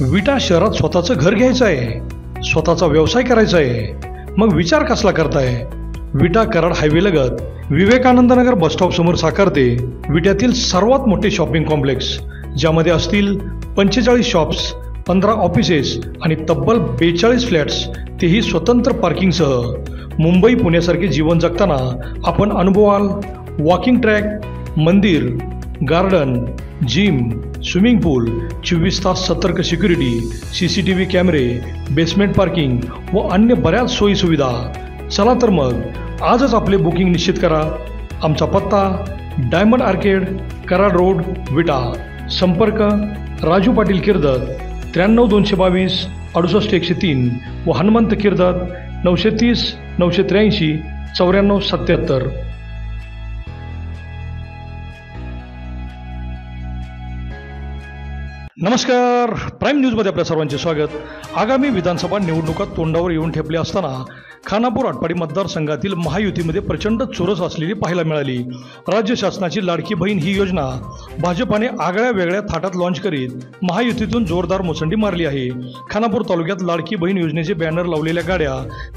विटा शहरात स्वतःचं घर घ्यायचं आहे, स्वतःचा व्यवसाय करायचा आहे, मग विचार कसला करताय? विटा कराड हायवे लगत विवेकानंद नगर बसस्टॉप समोर साकारते विट्यातील सर्वात मोठे शॉपिंग कॉम्प्लेक्स, ज्यामध्ये असतील 45 शॉप्स, 15 ऑफिसेस आणि तब्बल 42 फ्लॅट्स, तेही स्वतंत्र पार्किंगसह. मुंबई पुण्यासारखे जीवन जगताना आपण अनुभवाल वॉकिंग ट्रॅक, मंदिर, गार्डन, जिम, स्विमिंग पूल, 24 तास सतर्क सिक्युरिटी, CCTV कॅमेरे, बेसमेंट पार्किंग व अन्य बऱ्याच सोयीसुविधा. चला तर मग आजच आपले बुकिंग निश्चित करा. आमचा पत्ता डायमंड आर्केड, कराड रोड, विटा. संपर्क राजू पाटील किर्दत 93 222 68 103 व हनुमंत किर्दत 930 983 94 77. नमस्कार, प्राईम न्यूजमध्ये आपल्या सर्वांचे स्वागत. आगामी विधानसभा निवडणुका तोंडावर येऊन ठेपल्या असताना खानापूर आटपाडी मतदारसंघातील महायुतीमध्ये प्रचंड चुरस असलेली पाहायला मिळाली. राज्य शासनाची लाडकी बहीण ही योजना भाजपाने आगळ्या वेगळ्या थाटात लॉन्च करीत महायुतीतून जोरदार मुसंडी मारली आहे. खानापूर तालुक्यात लाडकी बहीण योजनेचे बॅनर लावलेल्या गाड्या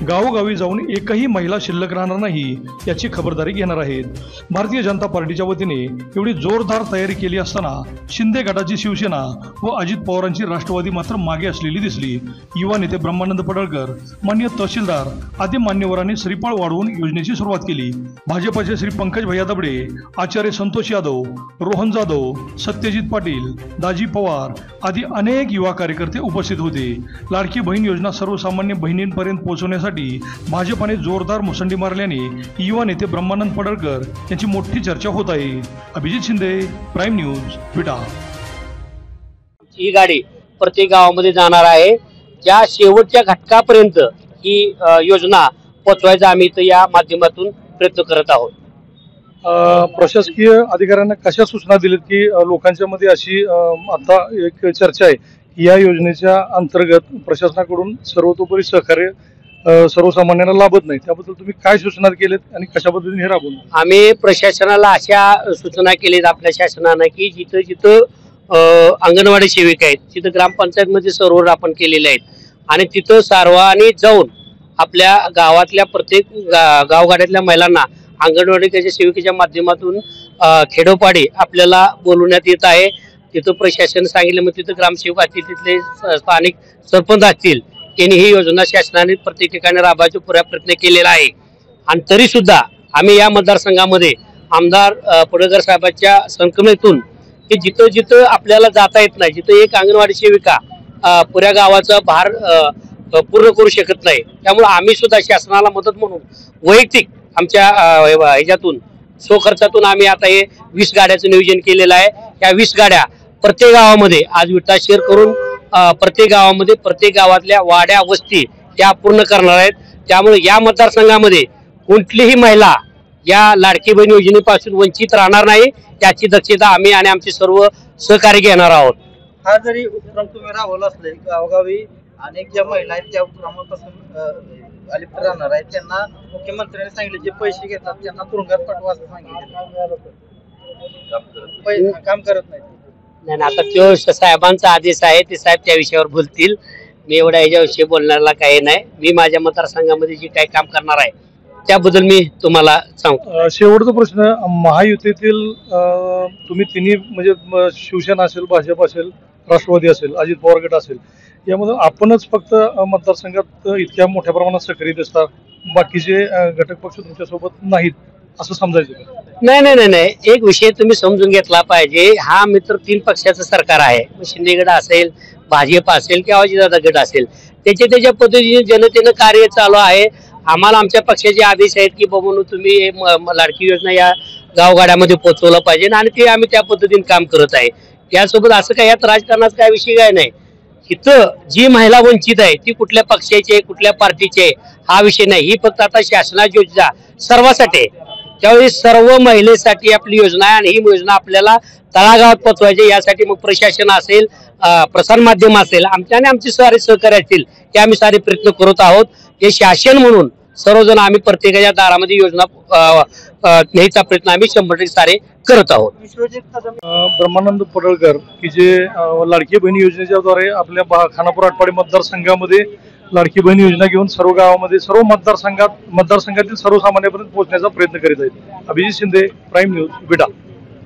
गावोगावी जाऊन एकही महिला शिल्लक राहणार नाही याची खबरदारी घेणार आहेत. भारतीय जनता पार्टीच्या वतीने एवढी जोरदार तयारी केली असताना शिंदे गटाची शिवसेना व अजित पवारांची राष्ट्रवादी मात्र मागे असलेली दिसली. युवा नेते ब्रह्मानंद पडळकर, मान्य तहसीलदार आदी मान्यवरांनी श्रीफळ वाढवून योजनेची सुरुवात केली. भाजपचे श्री पंकज भैया दबडे, आचार्य संतोष यादव, रोहन जाधव, सत्यजित पाटील, दाजी पवार आदी अनेक युवा कार्यकर्ते उपस्थित होते. लाडकी बहीण योजना सर्वसामान्य बहिणींपर्यंत पोहोचवण्यासाठी भाजपाने जोरदार मुसंडी मारल्याने युवा नेते ब्रह्मानंद पडळकर यांची मोठी चर्चा होत आहे. अभिजित शिंदे, प्राईम न्यूज, विटा. ही गाडी प्रत्येक गावामध्ये जाणार आहे. ज्या शेवटच्या घटकापर्यंत ही योजना पोहोचवायचा आम्ही इथं या माध्यमातून प्रयत्न करत आहोत. प्रशासकीय अधिकाऱ्यांना कशा सूचना दिल्यात की लोकांच्या मध्ये अशी आता एक चर्चा आहे की या योजनेच्या अंतर्गत प्रशासनाकडून सर्वतोपरी सहकार्य सर्वसामान्यांना लाभत नाही, त्याबद्दल तुम्ही काय सूचना केल्यात आणि कशा पद्धतीने हे राबवून? आम्ही प्रशासनाला अशा सूचना केल्यात आपल्या शासनानं की जिथं जिथं अंगणवाडी सेविका आहेत, तिथं ग्रामपंचायत मध्ये सर्व्हर आपण केलेले आहेत आणि तिथं सार्वजनिक जाऊन आपल्या गावातल्या प्रत्येक गावगाड्यातल्या महिलांना अंगणवाडी त्याच्या सेविकेच्या माध्यमातून खेडोपाडी आपल्याला बोलवण्यात येत आहे. तिथं प्रशासन सांगितलं, मग तिथं ग्रामसेवक असतील, तिथले स्थानिक सरपंच असतील, यांनी ही योजना शासनाने प्रत्येक ठिकाणी राबवायचा पुरा प्रयत्न केलेला आहे. आणि तरी सुद्धा आम्ही या मतदारसंघामध्ये आमदार पडळकर साहेबांच्या संकल्पनेतून की जिथं जिथं आपल्याला जाता येत नाही, जिथं एक अंगणवाडी सेविका पुऱ्या गावाचा भार पूर्ण करू शकत नाही, त्यामुळे आम्ही सुद्धा शासनाला मदत म्हणून वैयक्तिक आमच्या ह्याच्यातून स्वखर्चातून आम्ही आता हे 20 गाड्याचं नियोजन केलेलं आहे. या 20 गाड्या प्रत्येक गावामध्ये आज विटा शेअर करून प्रत्येक गावामध्ये प्रत्येक गावातल्या वाड्या वस्ती त्या पूर्ण करणार आहेत. त्यामुळे या मतदारसंघामध्ये कुठलीही महिला या लाडकी बहीण योजनेपासून वंचित राहणार नाही, त्याची दक्षता आम्ही आणि आमचे सर्व सहकारी घेणार आहोत. हा जरी उपक्रम तुम्ही राबवला असले, गावोगावी अनेक ज्या महिला आहेत त्या उपक्रमापासून अलिप्त राहणार आहेत, त्यांना मुख्यमंत्र्यांनी सांगितले जे पैसे घेतात त्यांना तुरुंगात पाठवा असं सांगितलं, काम करत नाही. आता तो साहेबांचा आदेश आहे, ते साहेब त्या विषयावर बोलतील. मी एवढ्या याच्याविषयी बोलण्याला काही नाही. मी माझ्या मतदारसंघामध्ये जे काही काम करणार आहे त्याबद्दल मी तुम्हाला सांगतो. शेवटचा प्रश्न, महायुतीतील तुम्ही तिन्ही म्हणजे शिवसेना असेल, भाजप असेल, राष्ट्रवादी असेल, अजित पवार गट असेल, यामध्ये आपणच फक्त मतदारसंघात इतक्या मोठ्या प्रमाणात सक्रिय दिसतात, बाकीचे घटक पक्ष तुमच्यासोबत नाहीत असं समजायचं? नाही नाही नाही नाही, एक विषय तुम्ही समजून घेतला पाहिजे. हा मित्र 3 पक्षाचं सरकार आहे. शिंदे गट असेल, भाजप असेल किंवा अजितदादा गट असेल, त्याच्या पद्धतीने जनतेनं कार्य चालू आहे. आम्हाला आमच्या पक्षाचे आदेश आहेत की बाबा तुम्ही लाडकी योजना या गावगाड्यामध्ये पोहोचवलं पाहिजे आणि ते आम्ही त्या पद्धतीने काम करत आहे. त्यासोबत असं काय यात राजकारणाचा काय विषय काय नाही. इथं जी महिला वंचित आहे ती कुठल्या पक्षाचे कुठल्या पार्टीचे हा विषय नाही. ही फक्त आता शासनाची योजना सर्वांसाठी, त्यावेळी सर्व महिलेसाठी आपली योजना आहे आणि ही योजना आपल्याला तळागाळात पोहोचवायची. यासाठी मग प्रशासन असेल, प्रसार माध्यम असेल, आमच्या आणि आमचे सारे सहकारी असतील, ते आम्ही सारे प्रयत्न करत आहोत. हे शासन म्हणून सर्वजण आम्ही प्रत्येकाच्या दारामध्ये योजना न्यायचा प्रयत्न आम्ही 100% सारे करत आहोत. विश्वजित कदम ब्रह्मानंद पडळकर की जे लाडकी बहीण योजनेच्या द्वारे आपल्या खानापूर आटपाडी मतदारसंघामध्ये लाडकी बहीण योजना घेऊन सर्व गावामध्ये सर्व मतदारसंघातील सर्वसामान्यपर्यंत पोहोचण्याचा प्रयत्न करीत आहेत. अभिजित शिंदे, प्राईम न्यूज, विडा.